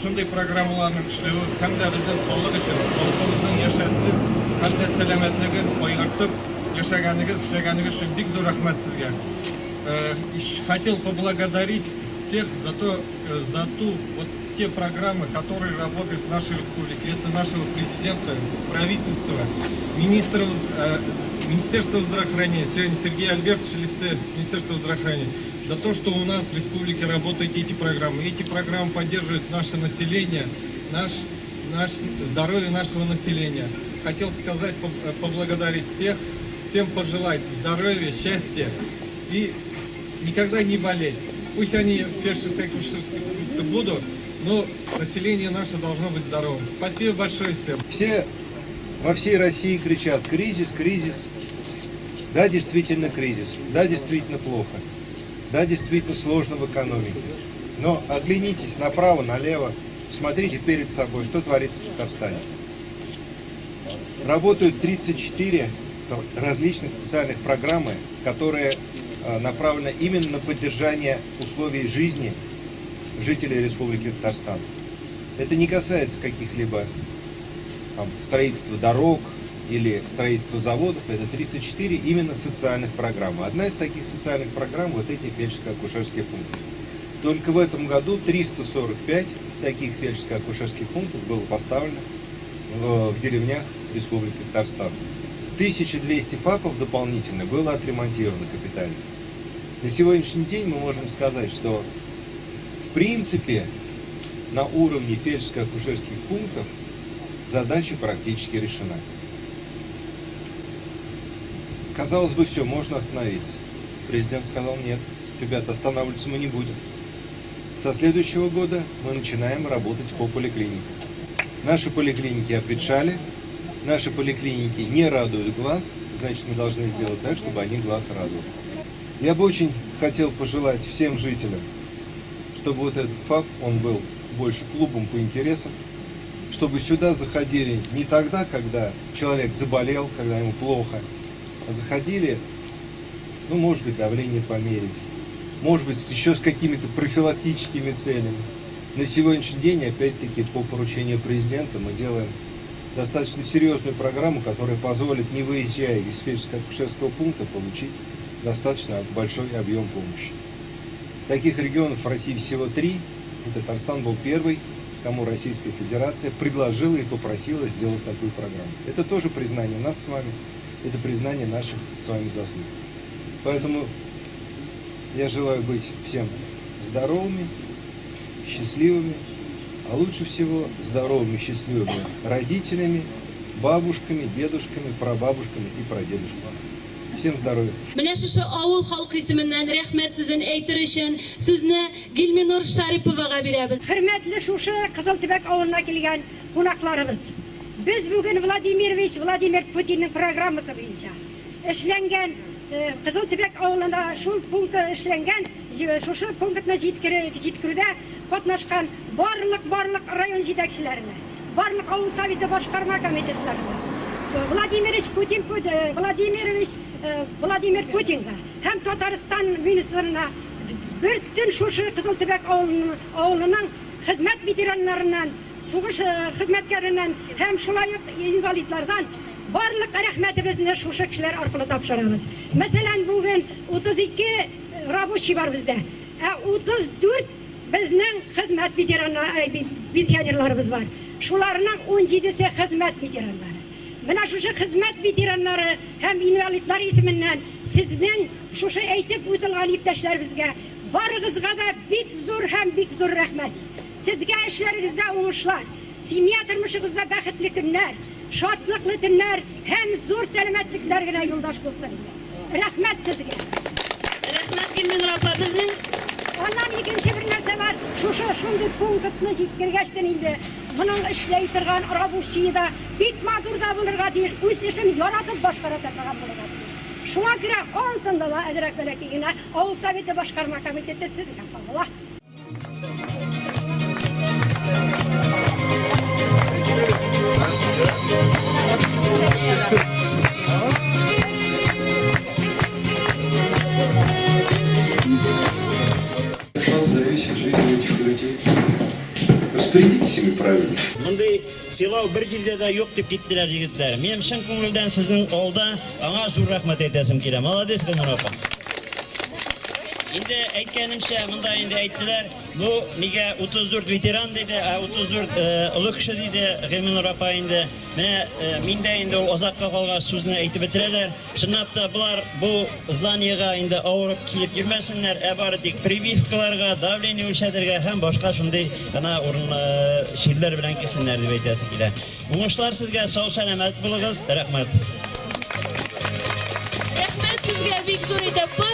ушундай программаларның иштөө һәм дә безнең халык өчен, халкыбызның яшәсен һәм дә сәламәтлеген кайгыртып эшләгәнегез өчен бик зур рәхмәт сезгә. Хотел поблагодарить всех за ту вот те программы, которые работают в нашей республике. Это нашего президента, правительства, Министерства здравоохранения, сегодня Сергей Альбертович, лице Министерства здравоохранения, за то, что у нас в республике работают эти программы. Эти программы поддерживают наше население, здоровье нашего населения. Хотел сказать, поблагодарить всем пожелать здоровья, счастья и никогда не болеть. Пусть они фельдшерско-акушерские будут, но население наше должно быть здоровым. Спасибо большое всем. Все во всей России кричат: кризис, кризис. Да, действительно кризис. Да, действительно плохо. Да, действительно сложно в экономике. Но оглянитесь направо, налево, смотрите перед собой, что творится в Татарстане. Работают 34 различных социальных программы, которые направлены именно на поддержание условий жизни жителей Республики Татарстан. Это не касается каких-либо строительства дорог или строительства заводов. Это 34 именно социальных программ. Одна из таких социальных программ — вот эти фельдшерско-акушерские пункты. Только в этом году 345 таких фельдшерско-акушерских пунктов было поставлено в деревнях Республики Татарстан. 1200 ФАПов дополнительно было отремонтировано капитально. На сегодняшний день мы можем сказать, что в принципе на уровне фельдшерско-акушерских пунктов задача практически решена. Казалось бы, все, можно остановиться. Президент сказал: нет, ребята, останавливаться мы не будем. Со следующего года мы начинаем работать по поликлиникам. Наши поликлиники обветшали, наши поликлиники не радуют глаз, значит, мы должны сделать так, чтобы они глаз радовали. Я бы очень хотел пожелать всем жителям, чтобы вот этот ФАП, он был больше клубом по интересам, чтобы сюда заходили не тогда, когда человек заболел, когда ему плохо, а заходили, ну, может быть, давление померить, может быть, еще с какими-то профилактическими целями. На сегодняшний день, опять-таки, по поручению президента мы делаем достаточно серьезную программу, которая позволит, не выезжая из фельдшерско-акушерского пункта, получить достаточно большой объем помощи. Таких регионов в России всего 3. И Татарстан был первый, кому Российская Федерация предложила и попросила сделать такую программу. Это тоже признание нас с вами, это признание наших с вами заслуг. Поэтому я желаю быть всем здоровыми, счастливыми, а лучше всего здоровыми, счастливыми родителями, бабушками, дедушками, прабабушками и прадедушками. Всем здоровья. Менә шушы авыл халкы исеменнән рәхмәт сезен әйтер өчен сүзне Гилминур Шариповага бирәбез. Хөрмәтле шушы Кызылтүбәк авылына килгән кунакларыбыз. Без бүген Владимир Путинның программасы буенча эшләнгән Кызылтүбәк авылында шул пункт эшләнгән, шушы пунктны җиткерүдә катнашкан барлык район җитәкчеләренә, барлык авыл советы башкарма комитетларына, Владимир Путинга һәм Татарстан министрына, бөтен шушы Кызылтүбәк авылының хезмәт ветераннарыннан, сугыш хезмәткәреннән һәм шулай ук инвалидлардан барлык рәхмәтебезне шушы кешеләр аркылы тапшырабыз. Мәсәлән, бүген 32 рабочий бар бездә, 34 безнең хезмәт пенсионерларыбыз бар. Шуларның 17се хезмәт ветераннары. Менә шушы хезмәт ветераннары һәм инвалидлар исеменнән сезнең шушы әйтеп үзелгән иптәшләребезгә барыгызга да бик зур рәхмәт. Сезгә эшләрегездә уңышлар, семья тормышыгызда бәхетле көннәр, шатлыклы төннәр һәм зур сәламәтлекләр генә юлдаш булсын. Рәхмәт сезгә. Рәхмәт Гилминур апа, безнең Аннан икенче бер нәрсә бар. Шундый пунктны җиткергәчтен инде моның эшләй торган рабочий да бик матур да булырга тиеш, үз эшен яратып башкара торган булырга тиеш. Шуңа күрә ансында да әдрәк бәләки генә авыл советы башкарма комитеты сезгә калыла. От вас зависит жизнь этих людей. Распорядитесь ими правильно. Мындай сыйлау бир жерде да yok деп кеттилер жигиттер. Мен шын көңүлдөн сиздин алда аңа зур рахмат айтасым келе. Молодец Гүлнур апа. Инде әйткәнемчә, монда инде әйттеләр, бу нигә 34 ветеран диде, 34 олы кеше диде Гөлнур апа инде. Менә миндә инде ул азакка калган сүзне әйтеп бетерәләр. Чынлап та булар бу зданиягә инде авырып килеп йөрмәсеннәр, бары тик прививкаларга, давление үлчәтергә һәм башка шундый гына урын ширләр белән килсеннәр дип әйтәсе килә. Уңышлар сезгә, сау сәламәт булыгыз. Рәхмәт. Рәхмәт сезгә бик зур итеп.